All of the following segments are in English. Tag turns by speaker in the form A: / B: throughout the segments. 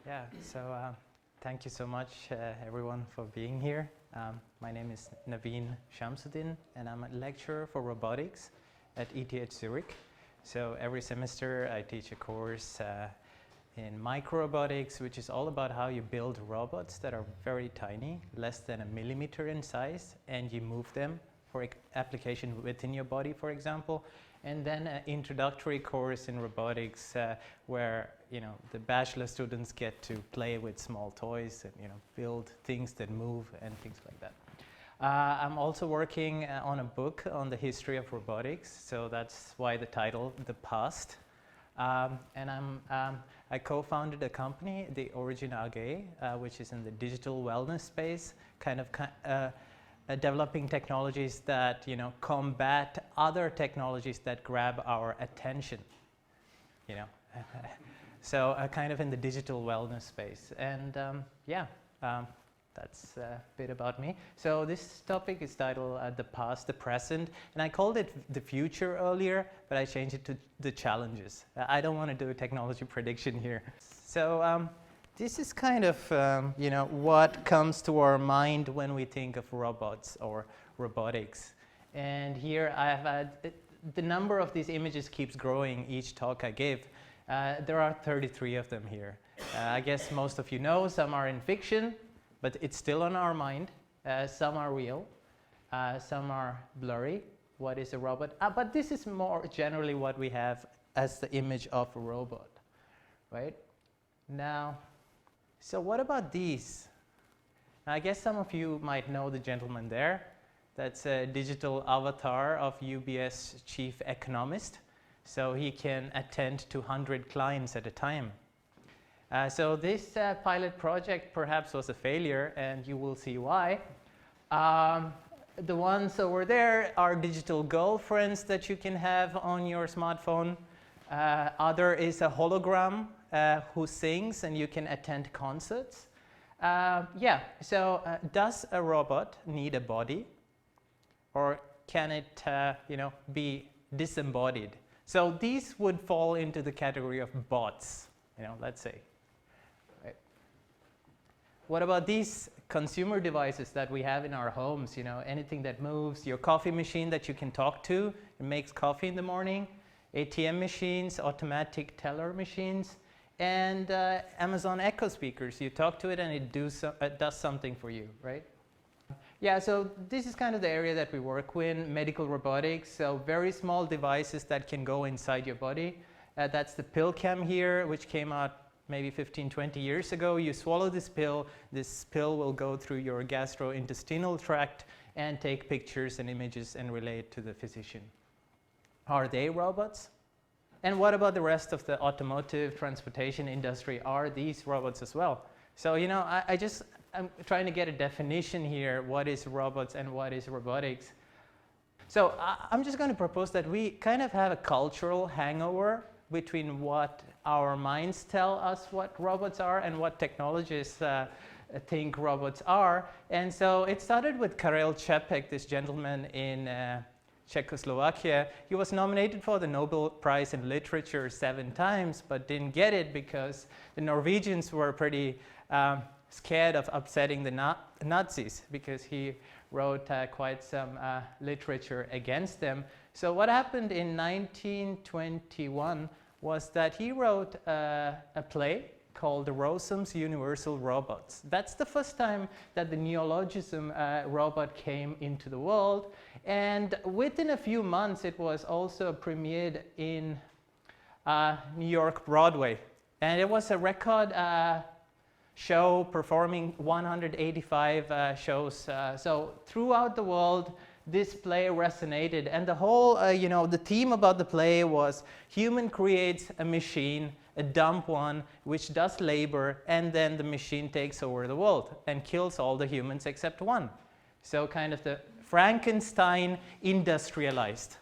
A: Yeah, so thank you so much, everyone, for being here. My name is Naveen Shamsudhin, and I'm a lecturer for robotics at ETH Zurich. So every semester I teach a course in microrobotics, which is all about how you build robots that are very tiny, less than a millimeter in size, and you move them for application within your body, for example. And then an introductory course in robotics where the bachelor students get to play with small toys and build things that move and things like that. I'm also working on a book on the history of robotics, so that's why the title, The Past. And I co-founded a company, the Origin AG, which is in the digital wellness space, developing technologies that combat other technologies that grab our attention. So kind of in the digital wellness space. And that's a bit about me. So this topic is titled The Past, the Present, and I called it the future earlier, but I changed it to the challenges. I don't want to do a technology prediction here. So this is kind of what comes to our mind when we think of robots or robotics. And here I have had the number of these images keeps growing each talk I give. There are 33 of them here. I guess most of you know, some are in fiction, but it's still on our mind. Some are real, some are blurry. What is a robot? But this is more generally what we have as the image of a robot, right? Now, so what about these? Now, I guess some of you might know the gentleman there. That's a digital avatar of UBS chief economist. So he can attend to 100 clients at a time. So this pilot project perhaps was a failure, and you will see why. The ones over there are digital girlfriends that you can have on your smartphone. Other is a hologram who sings, and you can attend concerts. Does a robot need a body, or can it be disembodied? So these would fall into the category of bots, let's say. Right. What about these consumer devices that we have in our homes? Anything that moves, your coffee machine that you can talk to, it makes coffee in the morning, ATM machines, automatic teller machines, and Amazon Echo speakers. You talk to it and it does something for you, right? Yeah, so this is kind of the area that we work with, medical robotics. So very small devices that can go inside your body. That's the pill cam here, which came out maybe 15, 20 years ago. You swallow this pill will go through your gastrointestinal tract and take pictures and images and relay it to the physician. Are they robots? And what about the rest of the automotive transportation industry? Are these robots as well? So, I'm trying to get a definition here. What is robots and what is robotics? So I'm just going to propose that we kind of have a cultural hangover between what our minds tell us what robots are and what technologists think robots are. And so it started with Karel Capek, this gentleman in Czechoslovakia. He was nominated for the Nobel Prize in Literature 7 times, but didn't get it because the Norwegians were pretty scared of upsetting the Nazis, because he wrote quite some literature against them. So what happened in 1921 was that he wrote a play called Rossum's Universal Robots. That's the first time that the neologism robot came into the world. And within a few months, it was also premiered in New York Broadway. And it was a record show performing 185 shows. So throughout the world, this play resonated. And the whole, the theme about the play was human creates a machine, a dumb one, which does labor, and then the machine takes over the world and kills all the humans except one. So kind of the Frankenstein industrialized,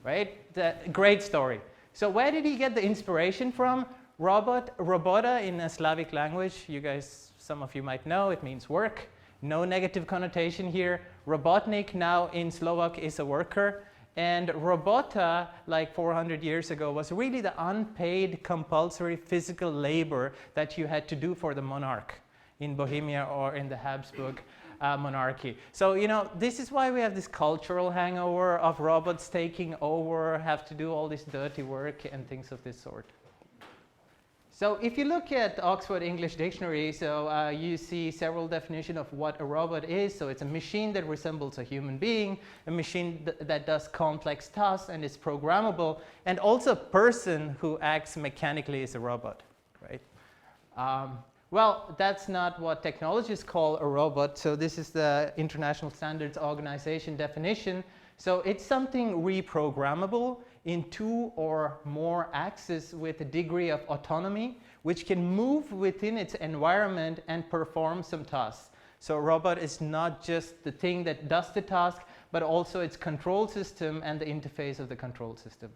A: right? The great story. So where did he get the inspiration from? Robota in a Slavic language, you guys, some of you might know, it means work. No negative connotation here. Robotnik now in Slovak is a worker. And robota, like 400 years ago, was really the unpaid compulsory physical labor that you had to do for the monarch in Bohemia or in the Habsburg monarchy. So, you know, this is why we have this cultural hangover of robots taking over, have to do all this dirty work and things of this sort. So if you look at Oxford English Dictionary, so you see several definitions of what a robot is. So it's a machine that resembles a human being, a machine that does complex tasks and is programmable, and also a person who acts mechanically is a robot, right? Well, that's not what technologists call a robot. So this is the International Standards Organization definition. So it's something reprogrammable in 2 or more axes with a degree of autonomy, which can move within its environment and perform some tasks. So a robot is not just the thing that does the task, but also its control system and the interface of the control system,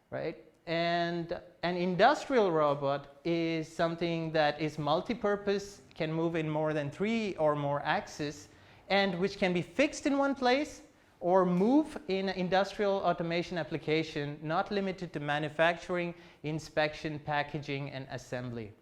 A: right? And an industrial robot is something that is multi-purpose, can move in more than 3 or more axes, and which can be fixed in one place or move in an industrial automation application, not limited to manufacturing, inspection, packaging, and assembly.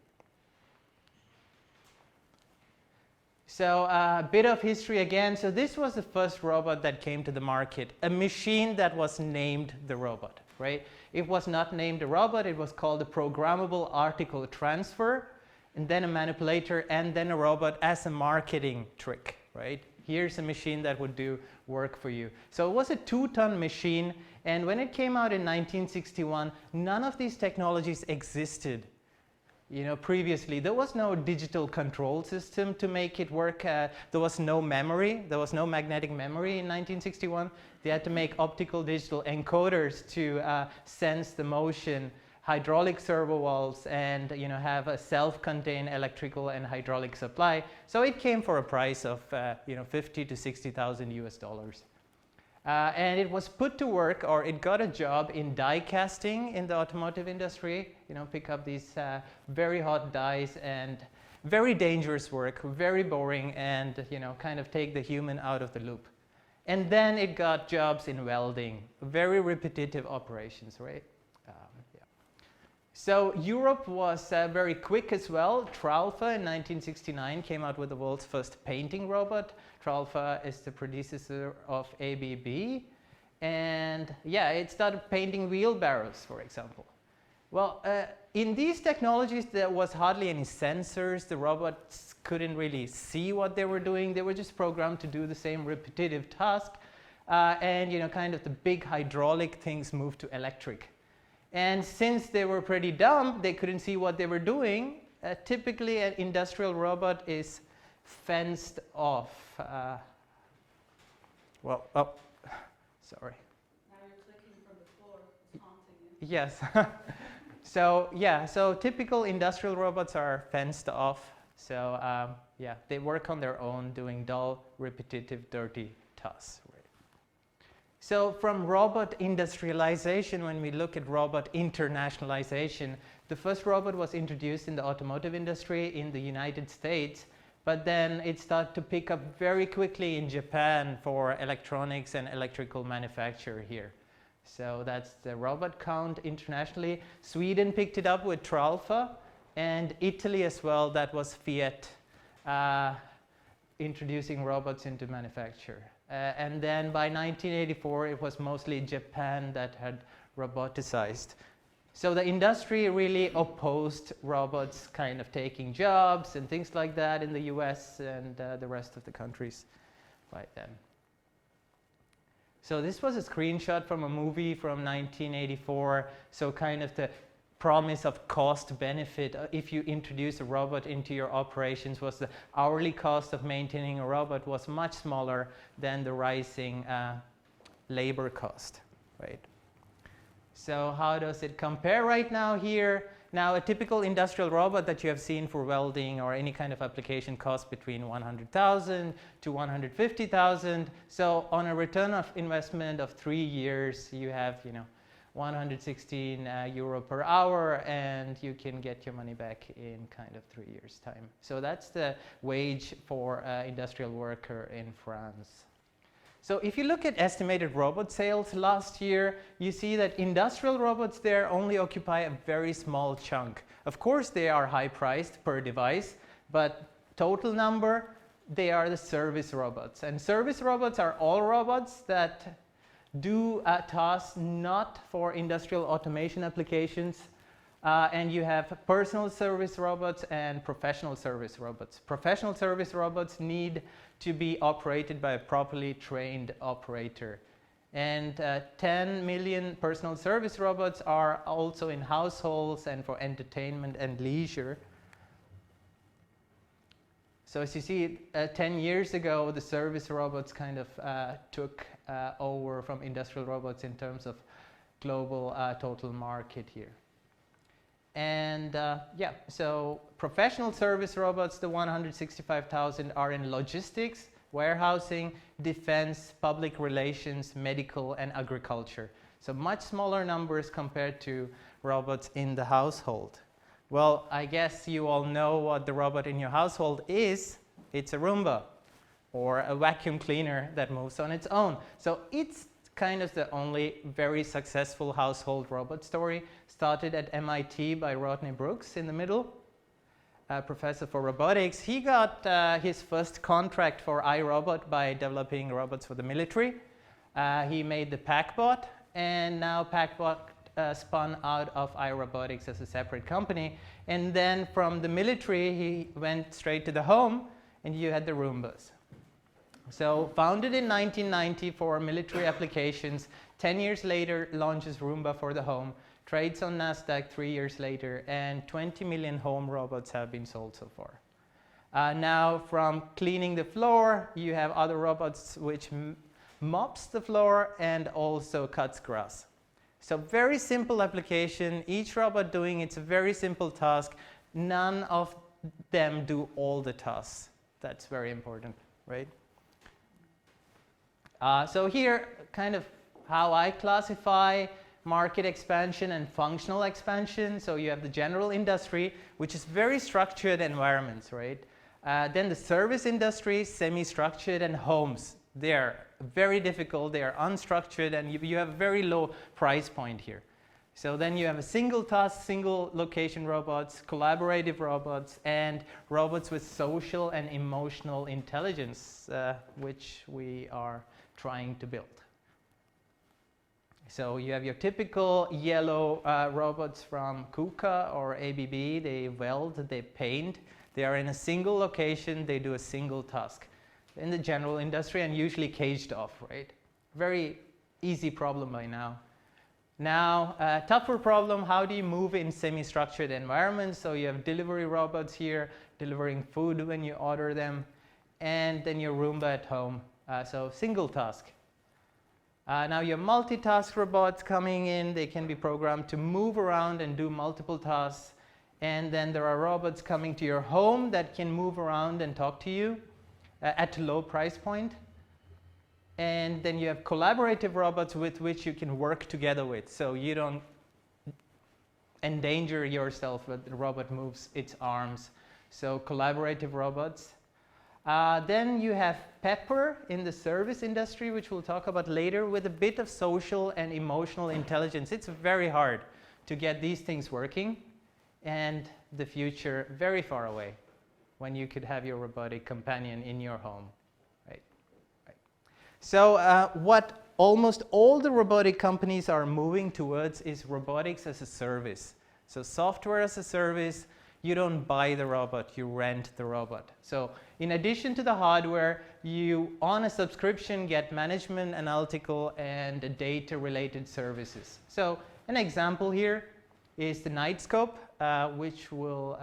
A: So a bit of history again. So this was the first robot that came to the market, a machine that was named the robot, right? It was not named a robot, it was called a programmable article transfer, and then a manipulator, and then a robot as a marketing trick, right? Here's a machine that would do work for you. So it was a 2-ton machine, and when it came out in 1961, none of these technologies existed. You know, previously there was no digital control system to make it work. There was no memory. There was no magnetic memory in 1961. They had to make optical digital encoders to sense the motion, hydraulic servo valves, and you know, have a self-contained electrical and hydraulic supply. So it came for a price of you know, 50 to 60,000 US dollars. And it was put to work, or it got a job in die casting in the automotive industry. You know, pick up these very hot dies, and very dangerous work, very boring, and you know, kind of take the human out of the loop. And then it got jobs in welding, very repetitive operations, right? Yeah. So Europe was very quick as well. Tralfa in 1969 came out with the world's first painting robot. Tralfa is the predecessor of ABB. And yeah, it started painting wheelbarrows, for example. Well, in these technologies, there was hardly any sensors. The robots couldn't really see what they were doing. They were just programmed to do the same repetitive task. And you know, kind of the big hydraulic things moved to electric. And since they were pretty dumb, they couldn't see what they were doing. Typically, an industrial robot is fenced off. Well, oh, sorry.
B: Now you're clicking from the floor. It's haunting you.
A: Yes. So yeah, so typical industrial robots are fenced off. So yeah, they work on their own, doing dull, repetitive, dirty tasks. Right? So from robot industrialization, when we look at robot internationalization, the first robot was introduced in the automotive industry in the United States, but then it started to pick up very quickly in Japan for electronics and electrical manufacture here. So that's the robot count internationally. Sweden picked it up with Tralfa, and Italy as well. That was Fiat introducing robots into manufacture. And then by 1984, it was mostly Japan that had roboticized. So the industry really opposed robots kind of taking jobs and things like that in the US and the rest of the countries by then. So this was a screenshot from a movie from 1984. So kind of the promise of cost benefit if you introduce a robot into your operations was the hourly cost of maintaining a robot was much smaller than the rising labor cost, right? So how does it compare right now here? Now a typical industrial robot that you have seen for welding or any kind of application costs between 100,000 to 150,000. So on a return of investment of 3 years, you have, you know, 116 euro per hour, and you can get your money back in kind of 3 years' time. So that's the wage for an industrial worker in France. So if you look at estimated robot sales last year, you see that industrial robots there only occupy a very small chunk. Of course, they are high priced per device, but total number, they are the service robots. And service robots are all robots that do tasks not for industrial automation applications. And you have personal service robots and professional service robots. Professional service robots need to be operated by a properly trained operator. And 10 million personal service robots are also in households and for entertainment and leisure. So as you see, 10 years ago, the service robots kind of took over from industrial robots in terms of global total market here. And yeah, so professional service robots, the 165,000 are in logistics, warehousing, defense, public relations, medical, and agriculture. So much smaller numbers compared to robots in the household. Well, I guess you all know what the robot in your household is. It's a Roomba or a vacuum cleaner that moves on its own. So it's kind of the only very successful household robot story. Started at MIT by Rodney Brooks in the middle, professor for robotics. He got his first contract for iRobot by developing robots for the military. He made the PackBot, and now PackBot spun out of iRobotics as a separate company. And then from the military, he went straight to the home, and you had the Roombas. So founded in 1990 for military applications, 10 years later launches Roomba for the home, trades on NASDAQ 3 years later, and 20 million home robots have been sold so far. Now from cleaning the floor, you have other robots which mops the floor and also cuts grass. So very simple application, each robot doing its very simple task. None of them do all the tasks. That's very important, right? So here, kind of how I classify market expansion and functional expansion. So you have the general industry, which is very structured environments, right? Then the service industry, semi-structured, and homes. They are very difficult, they are unstructured, and you have a very low price point here. So then you have a single task, single location robots, collaborative robots, and robots with social and emotional intelligence, which we are trying to build. So you have your typical yellow robots from KUKA or ABB. They weld, they paint. They are in a single location. They do a single task in the general industry and usually caged off, right? Very easy problem by now. Now, tougher problem, how do you move in semi-structured environments? So you have delivery robots here, delivering food when you order them, and then your Roomba at home. So single task. Now you have multitask robots coming in. They can be programmed to move around and do multiple tasks. And then there are robots coming to your home that can move around and talk to you at a low price point. And then you have collaborative robots with which you can work together with. So you don't endanger yourself when the robot moves its arms. So collaborative robots. Then you have Pepper in the service industry, which we'll talk about later, with a bit of social and emotional intelligence. It's very hard to get these things working, and the future very far away when you could have your robotic companion in your home. Right? Right. So what almost all the robotic companies are moving towards is robotics as a service. So software as a service. You don't buy the robot, you rent the robot. So in addition to the hardware, you, on a subscription, get management, analytical, and data-related services. So an example here is the Nightscope, which will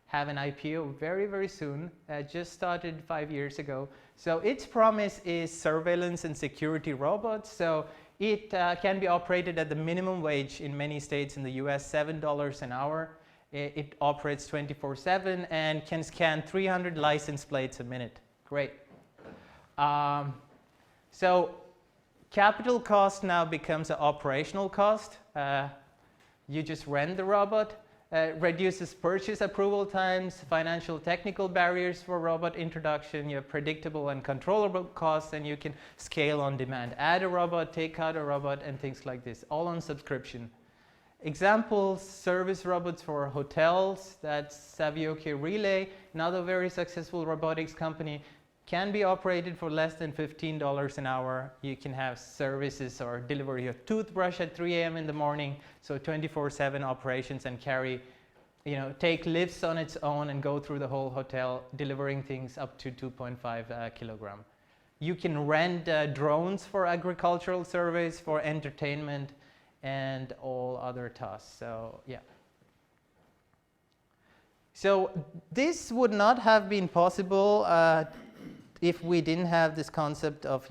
A: have an IPO very, very soon. Just started 5 years ago. So its promise is surveillance and security robots. So it can be operated at the minimum wage in many states in the US, $7 an hour. It operates 24/7 and can scan 300 license plates a minute. Great. So capital cost now becomes an operational cost. You just rent the robot. reduces purchase approval times, financial technical barriers for robot introduction. You have predictable and controllable costs, and you can scale on demand. Add a robot, take out a robot, and things like this, all on subscription. Examples, service robots for hotels, that's Savioke Relay, another very successful robotics company, can be operated for less than $15 an hour. You can have services or deliver your toothbrush at 3 a.m. in the morning, so 24/7 operations, and carry, take lifts on its own and go through the whole hotel, delivering things up to 2.5 kilogram. You can rent drones for agricultural surveys, for entertainment, and all other tasks. So yeah. So this would not have been possible if we didn't have this concept of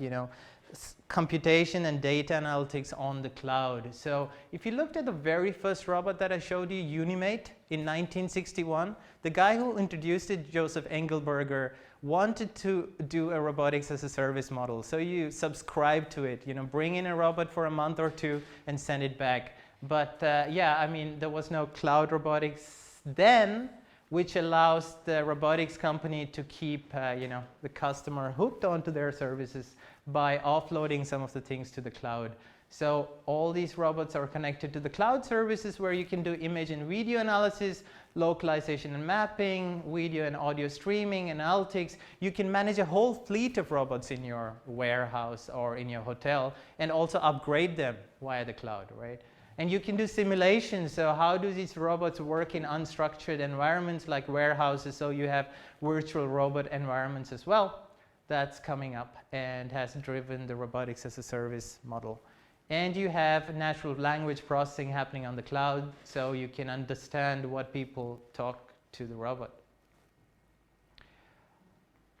A: computation and data analytics on the cloud. So if you looked at the very first robot that I showed you, Unimate, in 1961, the guy who introduced it, Joseph Engelberger, wanted to do a robotics as a service model. So you subscribe to it, bring in a robot for a month or two and send it back. But there was no cloud robotics then, which allows the robotics company to keep the customer hooked onto their services by offloading some of the things to the cloud. So all these robots are connected to the cloud services where you can do image and video analysis, localization and mapping, video and audio streaming, analytics. You can manage a whole fleet of robots in your warehouse or in your hotel and also upgrade them via the cloud, right? And you can do simulations. So how do these robots work in unstructured environments like warehouses? So you have virtual robot environments as well. That's coming up and has driven the robotics as a service model. And you have natural language processing happening on the cloud, so you can understand what people talk to the robot.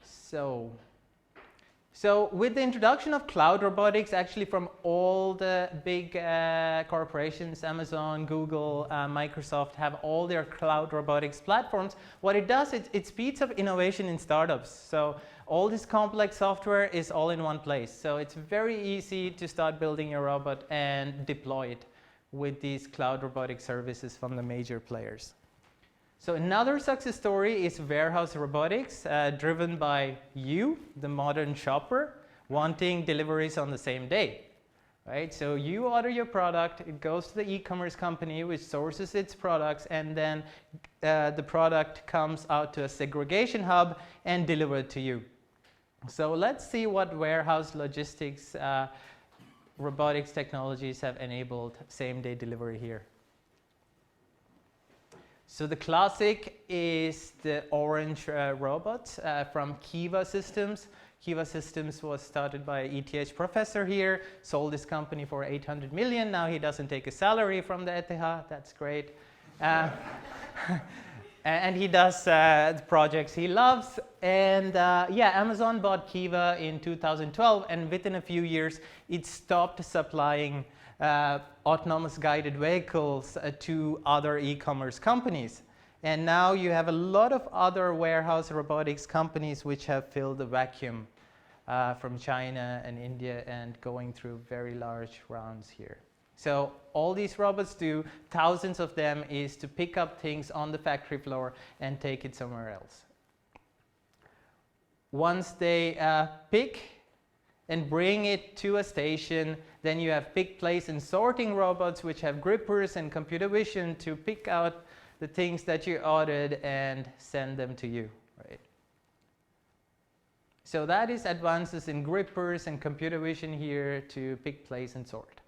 A: So with the introduction of cloud robotics, actually from all the big corporations, Amazon, Google, Microsoft, have all their cloud robotics platforms, what it does, it speeds up innovation in startups. So all this complex software is all in one place. So it's very easy to start building your robot and deploy it with these cloud robotic services from the major players. So another success story is warehouse robotics, driven by you, the modern shopper, wanting deliveries on the same day, right? So you order your product, it goes to the e-commerce company which sources its products, and then the product comes out to a segregation hub and delivered to you. So let's see what warehouse logistics robotics technologies have enabled same-day delivery here. So the classic is the orange robot from Kiva Systems. Kiva Systems was started by an ETH professor here, sold this company for 800 million. Now he doesn't take a salary from the ETH. That's great. And he does the projects he loves. And Amazon bought Kiva in 2012, and within a few years, it stopped supplying autonomous guided vehicles to other e-commerce companies. And now you have a lot of other warehouse robotics companies which have filled the vacuum from China and India and going through very large rounds here. So all these robots do, thousands of them, is to pick up things on the factory floor and take it somewhere else. Once they pick and bring it to a station, then you have pick, place, and sorting robots which have grippers and computer vision to pick out the things that you ordered and send them to you, right? So that is advances in grippers and computer vision here to pick, place, and sort.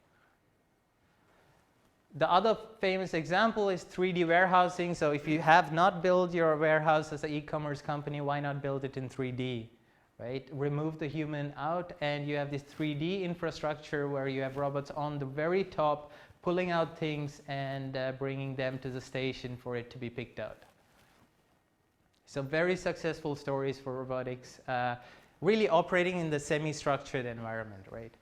A: The other famous example is 3D warehousing. So if you have not built your warehouse as an e-commerce company, why not build it in 3D? Right? Remove the human out, and you have this 3D infrastructure where you have robots on the very top pulling out things and bringing them to the station for it to be picked out. So very successful stories for robotics, really operating in the semi-structured environment, right?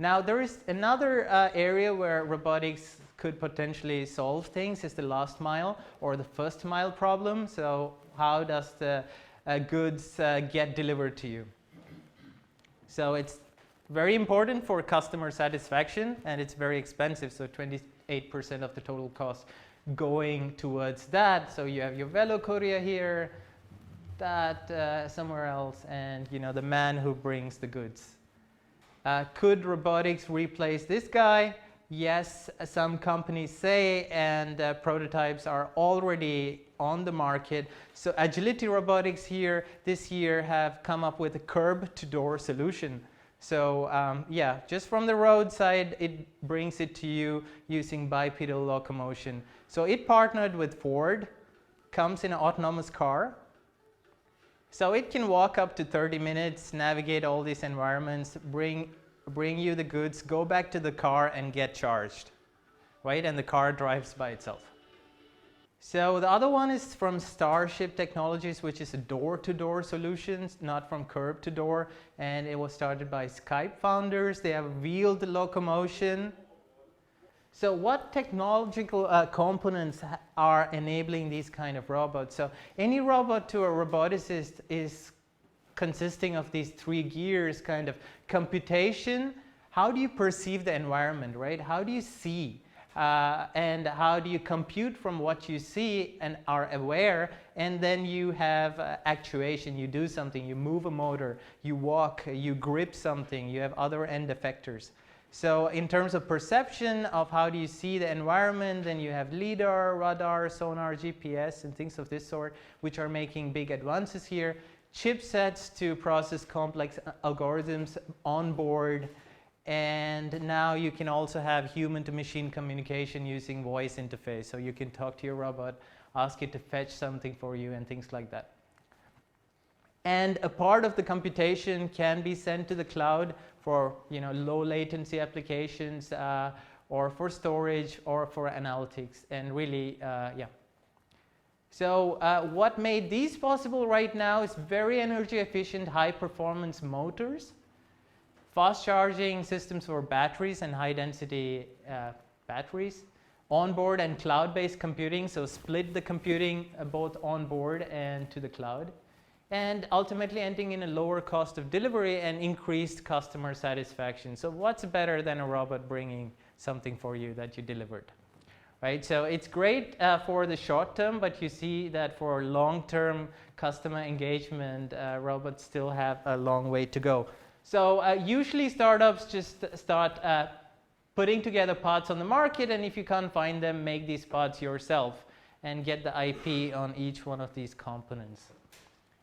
A: Now there is another area where robotics could potentially solve things, is the last mile or the first mile problem. So how does the goods get delivered to you? So it's very important for customer satisfaction, and it's very expensive. So 28% of the total cost going towards that. So you have your velo courier here, that somewhere else, and the man who brings the goods. Could robotics replace this guy? Yes, some companies say, and prototypes are already on the market. So Agility Robotics here this year have come up with a curb-to-door solution. So yeah, just from the roadside, it brings it to you using bipedal locomotion. So it partnered with Ford, comes in an autonomous car. So it can walk up to 30 minutes, navigate all these environments, bring you the goods, go back to the car and get charged, right? And the car drives by itself. So the other one is from Starship Technologies, which is a door-to-door solution, not from curb to door. And it was started by Skype founders. They have wheeled locomotion. So what technological components are enabling these kind of robots? So any robot to a roboticist is consisting of these three gears, kind of computation. How do you perceive the environment, right? How do you see? And how do you compute from what you see and are aware? And then you have actuation. You do something, you move a motor, you walk, you grip something, you have other end effectors. So in terms of perception of how do you see the environment, then you have LIDAR, radar, sonar, GPS, and things of this sort, which are making big advances here. Chipsets to process complex algorithms on board. And now you can also have human-to-machine communication using voice interface. So you can talk to your robot, ask it to fetch something for you, and things like that. And a part of the computation can be sent to the cloud for low latency applications, or for storage, or for analytics. And really, yeah. So what made these possible right now is very energy efficient, high performance motors, fast charging systems for batteries and high density batteries, onboard and cloud-based computing, so split the computing both onboard and to the cloud, and ultimately ending in a lower cost of delivery and increased customer satisfaction. So what's better than a robot bringing something for you that you delivered? Right, so it's great for the short term, but you see that for long-term customer engagement, robots still have a long way to go. So usually startups just start putting together parts on the market, and if you can't find them, make these parts yourself and get the IP on each one of these components.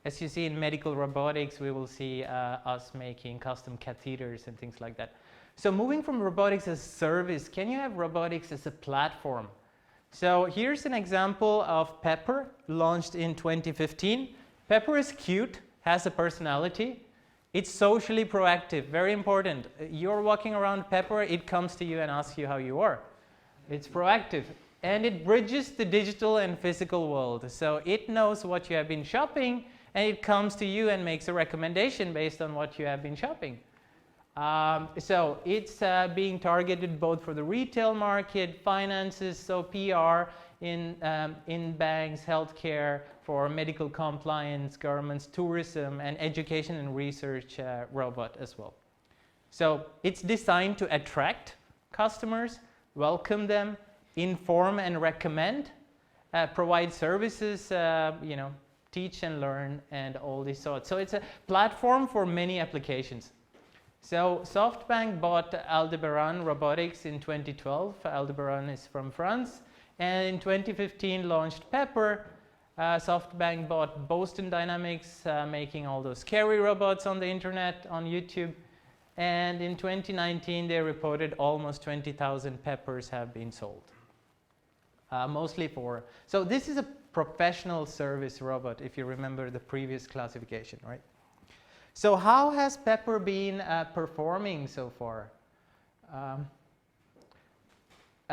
A: As you see in medical robotics, we will see us making custom catheters and things like that. So moving from robotics as a service, can you have robotics as a platform? So here's an example of Pepper, launched in 2015. Pepper is cute, has a personality. It's socially proactive, very important. You're walking around Pepper, it comes to you and asks you how you are. It's proactive. And it bridges the digital and physical world. So it knows what you have been shopping, and it comes to you and makes a recommendation based on what you have been shopping. So it's being targeted both for the retail market, finances, so PR in banks, healthcare, for medical compliance, governments, tourism, and education and research robot as well. So it's designed to attract customers, welcome them, inform and recommend, provide services, teach and learn, and all these sorts. So it's a platform for many applications. So SoftBank bought Aldebaran Robotics in 2012. Aldebaran is from France. And in 2015 launched Pepper. SoftBank bought Boston Dynamics, making all those scary robots on the internet, on YouTube. And in 2019, they reported almost 20,000 Peppers have been sold. Mostly for, so this is a professional service robot, if you remember the previous classification, right? So how has Pepper been performing so far?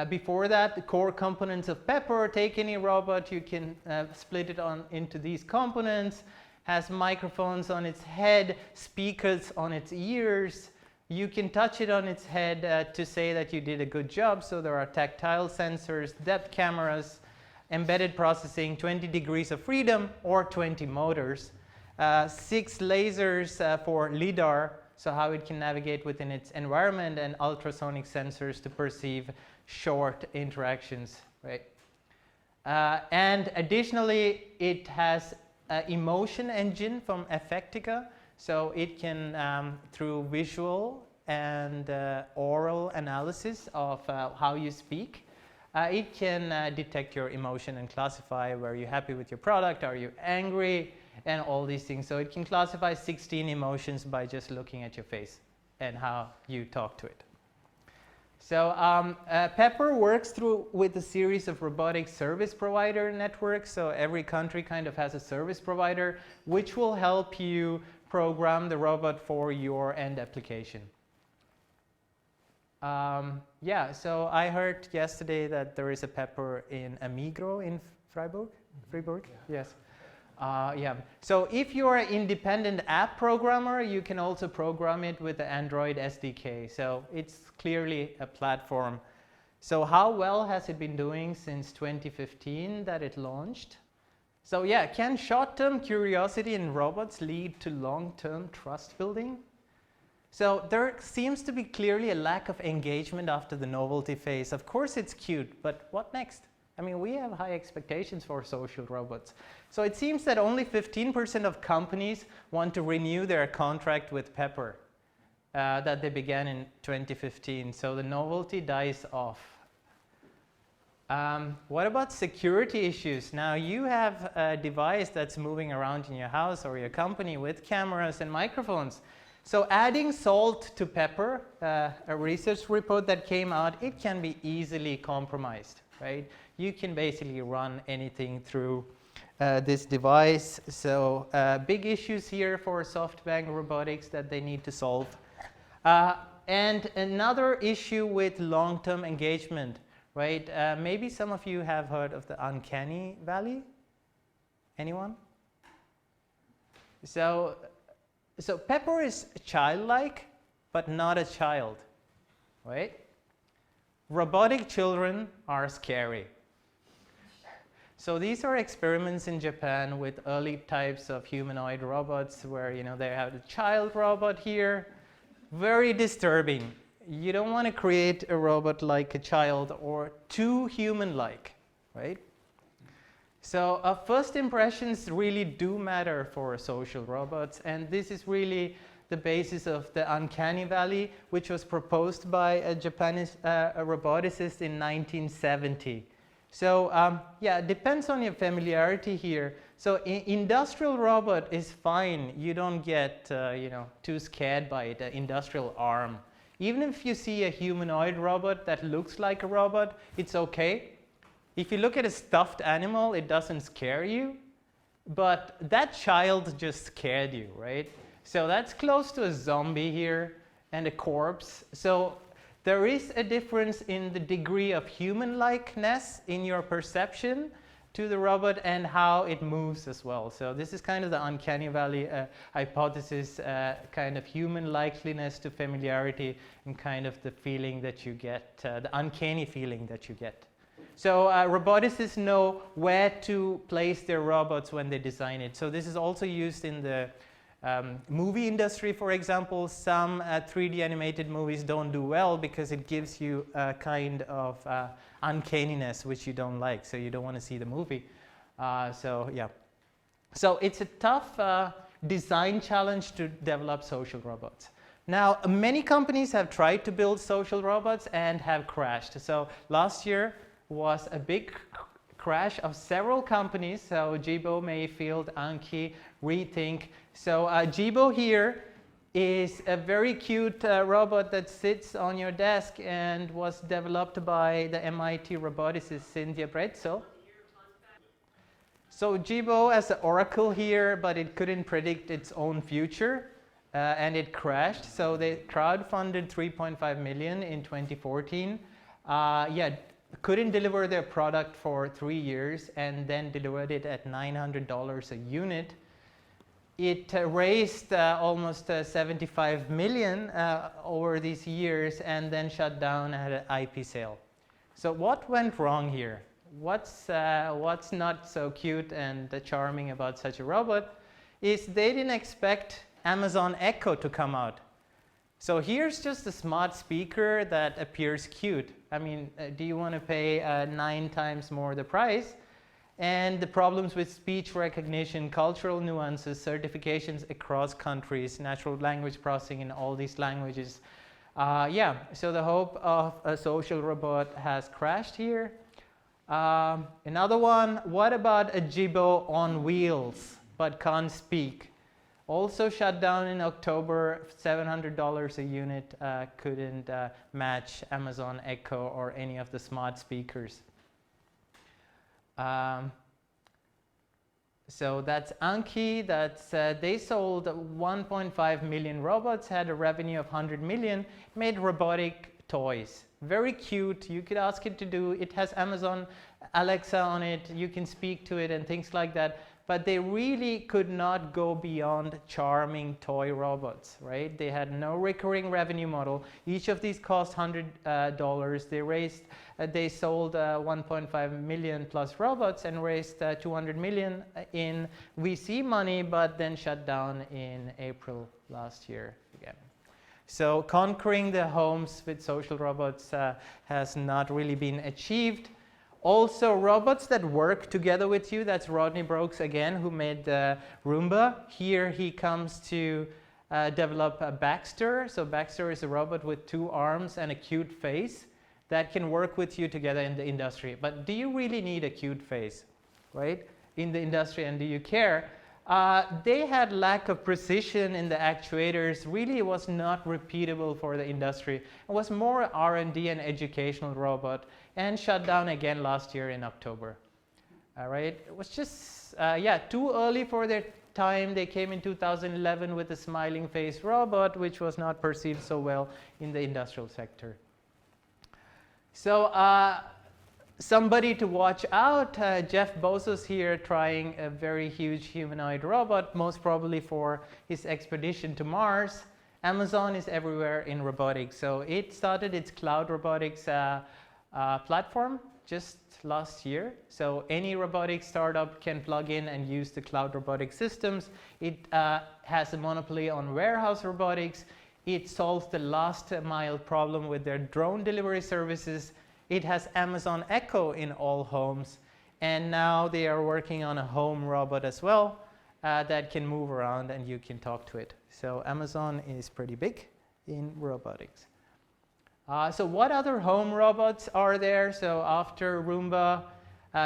A: Before that, the core components of Pepper, take any robot, you can split it into these components, has microphones on its head, speakers on its ears. You can touch it on its head to say that you did a good job. So there are tactile sensors, depth cameras, embedded processing, 20 degrees of freedom, or 20 motors. 6 lasers for LIDAR, so how it can navigate within its environment, and ultrasonic sensors to perceive short interactions, right? And additionally, it has an emotion engine from Affectica, so it can, through visual and oral analysis of how you speak, it can detect your emotion and classify were you happy with your product, are you angry, and all these things. So it can classify 16 emotions by just looking at your face and how you talk to it. So Pepper works with a series of robotic service provider networks. So every country kind of has a service provider which will help you program the robot for your end application. Yeah, so I heard yesterday that there is a Pepper in Amigro in Freiburg. Yes. Yeah. So if you're an independent app programmer, you can also program it with the Android SDK. So it's clearly a platform. So how well has it been doing since 2015 that it launched? So yeah, can short-term curiosity in robots lead to long-term trust building? So there seems to be clearly a lack of engagement after the novelty phase. Of course it's cute, but what next? I mean, we have high expectations for social robots. So it seems that only 15% of companies want to renew their contract with Pepper that they began in 2015. So the novelty dies off. What about security issues? Now you have a device that's moving around in your house or your company with cameras and microphones. So adding salt to pepper, a research report that came out, it can be easily compromised, right? You can basically run anything through this device. So big issues here for SoftBank Robotics that they need to solve. And another issue with long-term engagement, right? Maybe some of you have heard of the Uncanny Valley. Anyone? So Pepper is childlike, but not a child, right? Robotic children are scary. So these are experiments in Japan with early types of humanoid robots where, you know, they have a child robot here. Very disturbing. You don't want to create a robot like a child or too human-like, right? So first impressions really do matter for social robots, and this is really the basis of the Uncanny Valley, which was proposed by a Japanese roboticist in 1970. So yeah, it depends on your familiarity here. So industrial robot is fine. You don't get you know, too scared by it, an industrial arm. Even if you see a humanoid robot that looks like a robot, it's okay. If you look at a stuffed animal, it doesn't scare you, but that child just scared you, right? So that's close to a zombie here and a corpse. So there is a difference in the degree of human-likeness in your perception to the robot and how it moves as well. So this is kind of the Uncanny Valley hypothesis, kind of human likeliness to familiarity and kind of the feeling that you get, the uncanny feeling that you get. So roboticists know where to place their robots when they design it. So this is also used in the movie industry, for example. Some 3D animated movies don't do well because it gives you a kind of uncanniness which you don't like, so you don't want to see the movie. So yeah. So it's a tough design challenge to develop social robots. Now, many companies have tried to build social robots and have crashed. So last year was a big crash of several companies. So Jibo, Mayfield, Anki, Rethink. So Jibo here is a very cute robot that sits on your desk and was developed by the MIT roboticist Cynthia Bretzel. So Jibo has an oracle here, but it couldn't predict its own future, and it crashed. So they crowdfunded 3.5 million in 2014. Yeah, couldn't deliver their product for 3 years and then delivered it at $900 a unit. It raised almost 75 million over these years and then shut down at an IP sale. So what went wrong here? What's not so cute and charming about such a robot is they didn't expect Amazon Echo to come out. So here's just a smart speaker that appears cute. I mean, do you want to pay 9 times more the price? and the problems with speech recognition, cultural nuances, certifications across countries, natural language processing in all these languages. Yeah, so the hope of a social robot has crashed here. Another one, what about a Jibo on wheels but can't speak? Also shut down in October, $700 a unit, couldn't match Amazon Echo or any of the smart speakers. So that's Anki, they sold 1.5 million robots, had a revenue of 100 million, made robotic toys. Very cute, you could ask it to do, it has Amazon Alexa on it, you can speak to it and things like that. But they really could not go beyond charming toy robots, right? They had no recurring revenue model. Each of these cost $100. They sold 1.5 million plus robots and raised 200 million in VC money, but then shut down in April last year again. So conquering the homes with social robots has not really been achieved. Also, robots that work together with you, that's Rodney Brooks again, who made the Roomba. Here he comes to develop a Baxter. So Baxter is a robot with 2 arms and a cute face that can work with you together in the industry. But do you really need a cute face, right, in the industry, and do you care? They had lack of precision in the actuators. Really, it was not repeatable for the industry. It was more R&D and educational robot, and shut down again last year in October. All right, it was just, yeah, too early for their time. They came in 2011 with a smiling face robot, which was not perceived so well in the industrial sector. So somebody to watch out, Jeff Bezos here trying a very huge humanoid robot, most probably for his expedition to Mars. Amazon is everywhere in robotics. So it started its cloud robotics platform just last year. So any robotic startup can plug in and use the cloud robotic systems. It has a monopoly on warehouse robotics. It solves the last mile problem with their drone delivery services. It has Amazon Echo in all homes. And now they are working on a home robot as well that can move around and you can talk to it. So Amazon is pretty big in robotics. So what other home robots are there? So after Roomba,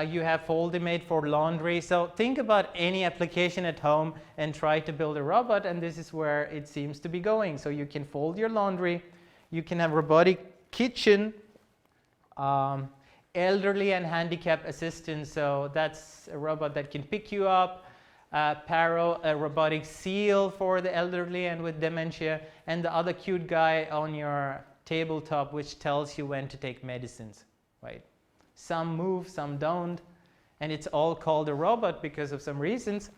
A: you have Foldimate for laundry. So think about any application at home and try to build a robot, and this is where it seems to be going. So you can fold your laundry, you can have robotic kitchen, elderly and handicap assistance. So that's a robot that can pick you up, Paro, a robotic seal for the elderly and with dementia, and the other cute guy on your tabletop which tells you when to take medicines, right? Some move, some don't, and it's all called a robot because of some reasons.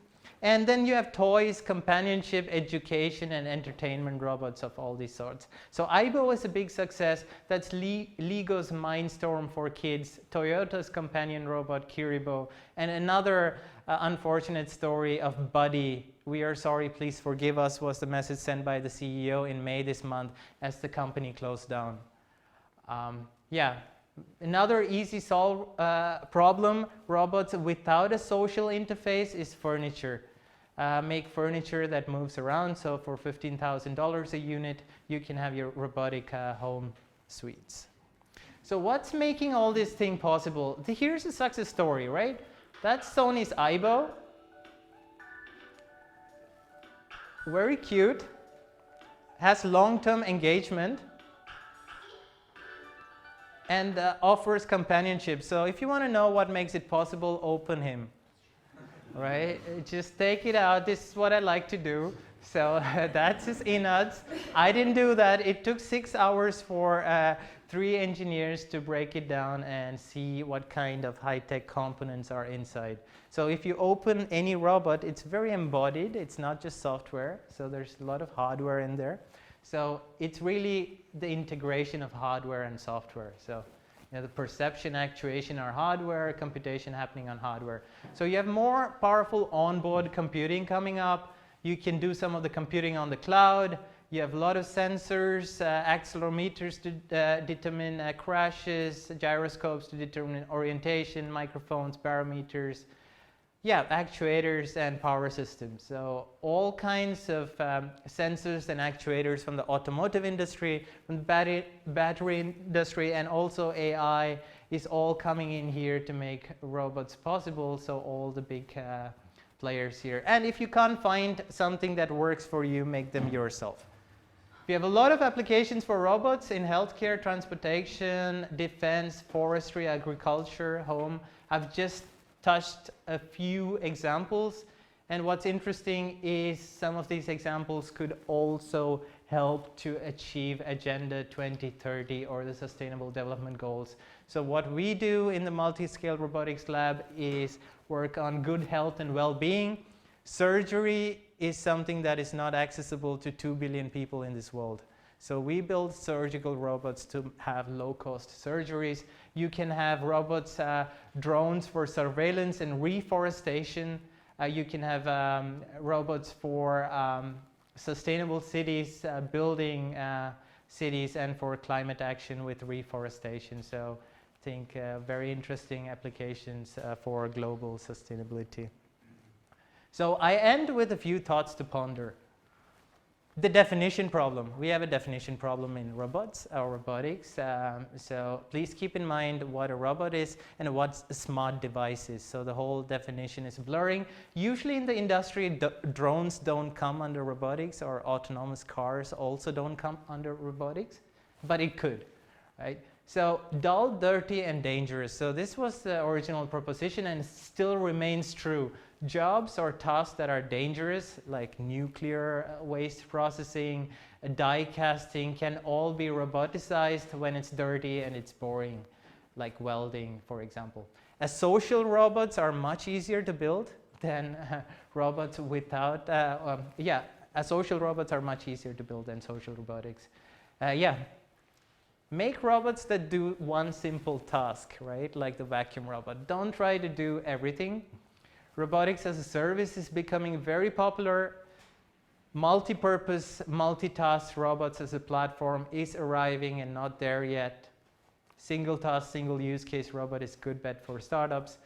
A: And then you have toys, companionship, education, and entertainment robots of all these sorts. So Aibo is a big success. That's Lego's Mindstorm for kids, Toyota's companion robot, Kiribo, and another unfortunate story of Buddy. We are sorry, please forgive us, was the message sent by the CEO in May this month as the company closed down. Yeah, another easy solve problem, robots without a social interface, is furniture. Make furniture that moves around. So for $15,000 a unit, you can have your robotic home suites. So what's making all this thing possible? Here's a success story, right? That's Sony's Aibo. Very cute. Has long-term engagement. And offers companionship. So if you want to know what makes it possible, open him. Right? Just take it out. This is what I like to do. So that's his innards. I didn't do that. It took 6 hours for 3 engineers to break it down and see what kind of high-tech components are inside. So if you open any robot, it's very embodied. It's not just software. So there's a lot of hardware in there. So it's really the integration of hardware and software. So the perception, actuation are hardware, computation happening on hardware. So you have more powerful onboard computing coming up. You can do some of the computing on the cloud. You have a lot of sensors, accelerometers to determine crashes, gyroscopes to determine orientation, microphones, barometers, actuators and power systems. So all kinds of sensors and actuators from the automotive industry, from the battery industry, and also AI is all coming in here to make robots possible. So all the big players here. And if you can't find something that works for you, make them yourself. We have a lot of applications for robots in healthcare, transportation, defense, forestry, agriculture, home. I've just touched a few examples, and what's interesting is some of these examples could also help to achieve Agenda 2030 or the Sustainable Development Goals. So what we do in the Multi-Scale Robotics Lab is work on good health and well-being. Surgery is something that is not accessible to 2 billion people in this world. So we build surgical robots to have low-cost surgeries. You can have robots, drones for surveillance and reforestation. You can have robots for sustainable cities, building cities, and for climate action with reforestation. So I think very interesting applications for global sustainability. So I end with a few thoughts to ponder. The definition problem. We have a definition problem in robots or robotics. So please keep in mind what a robot is and what a smart device is. So the whole definition is blurring. Usually in the industry, drones don't come under robotics, or autonomous cars also don't come under robotics, but it could, right? So dull, dirty, and dangerous. So this was the original proposition and still remains true. Jobs or tasks that are dangerous, like nuclear waste processing, die casting, can all be roboticized when it's dirty and it's boring, like welding, for example. Social robots are much easier to build than robots without, social robots are much easier to build than social robotics. Make robots that do one simple task, right? Like the vacuum robot. Don't try to do everything. Robotics as a service is becoming very popular. Multi-purpose, multitask robots as a platform is arriving and not there yet. Single task, single use case robot is good bet for startups.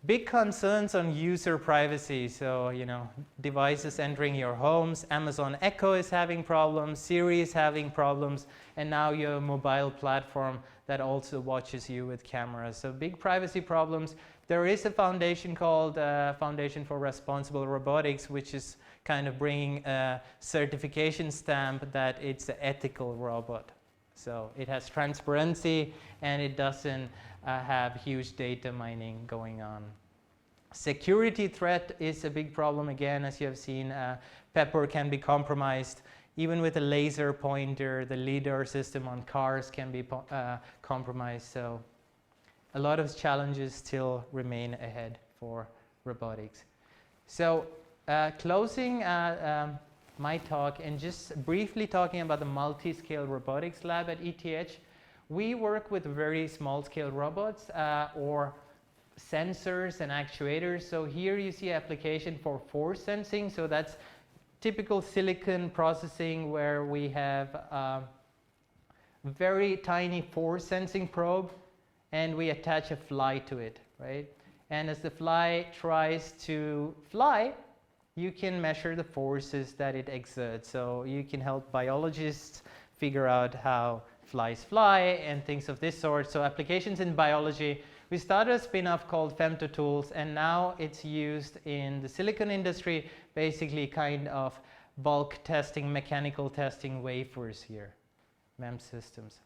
A: Big concerns on user privacy. So, devices entering your homes. Amazon Echo is having problems. Siri is having problems. And now you have a mobile platform that also watches you with cameras. So big privacy problems. There is a foundation called Foundation for Responsible Robotics, which is kind of bringing a certification stamp that it's an ethical robot. So it has transparency and it doesn't have huge data mining going on. Security threat is a big problem again, as you have seen. Pepper can be compromised. Even with a laser pointer, the LiDAR system on cars can be compromised. So a lot of challenges still remain ahead for robotics. So closing my talk and just briefly talking about the multi-scale robotics lab at ETH, we work with very small-scale robots or sensors and actuators. So here you see application for force sensing. So that's typical silicon processing where we have a very tiny force sensing probe and we attach a fly to it, right? And as the fly tries to fly, you can measure the forces that it exerts. So you can help biologists figure out how flies fly and things of this sort. So applications in biology. We started a spin-off called FemtoTools, and now it's used in the silicon industry, basically kind of bulk testing, mechanical testing wafers here, MEMS systems.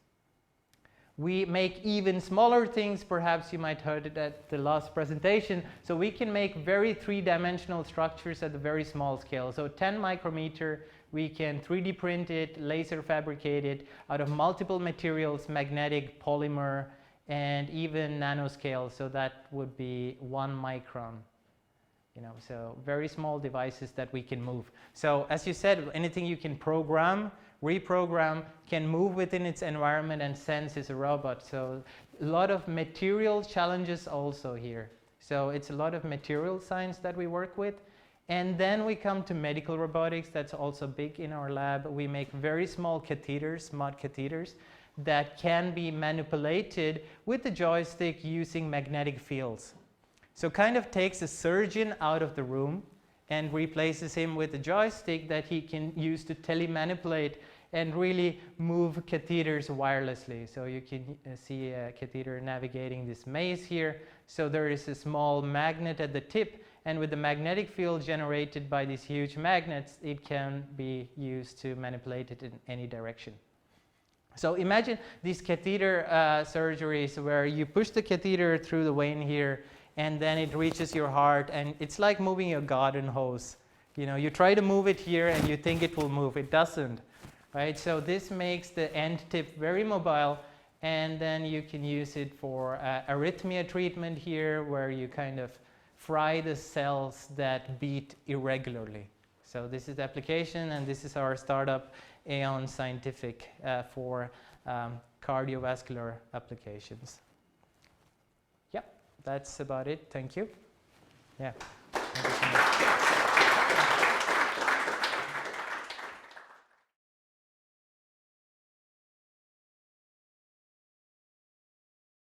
A: We make even smaller things. Perhaps you might heard it at the last presentation. So we can make very three-dimensional structures at a very small scale. So 10 micrometer, we can 3D print it, laser fabricate it out of multiple materials, magnetic, polymer, and even nanoscale. So that would be 1 micron. So very small devices that we can move. So as you said, anything you can program, reprogram, can move within its environment and sense is a robot. So a lot of material challenges also here. So it's a lot of material science that we work with. And then we come to medical robotics. That's also big in our lab. We make very small catheters, mud catheters, that can be manipulated with the joystick using magnetic fields. So kind of takes a surgeon out of the room and replaces him with a joystick that he can use to telemanipulate and really move catheters wirelessly. So you can see a catheter navigating this maze here. So there is a small magnet at the tip, and with the magnetic field generated by these huge magnets, it can be used to manipulate it in any direction. So imagine these catheter surgeries where you push the catheter through the vein here, and then it reaches your heart, and it's like moving a garden hose. You know, you try to move it here and you think it will move. It doesn't. Right? So this makes the end tip very mobile, and then you can use it for arrhythmia treatment here, where you kind of fry the cells that beat irregularly. So this is the application, and this is our startup, Aeon Scientific, for cardiovascular applications. Yeah, that's about it. Thank you. Yeah.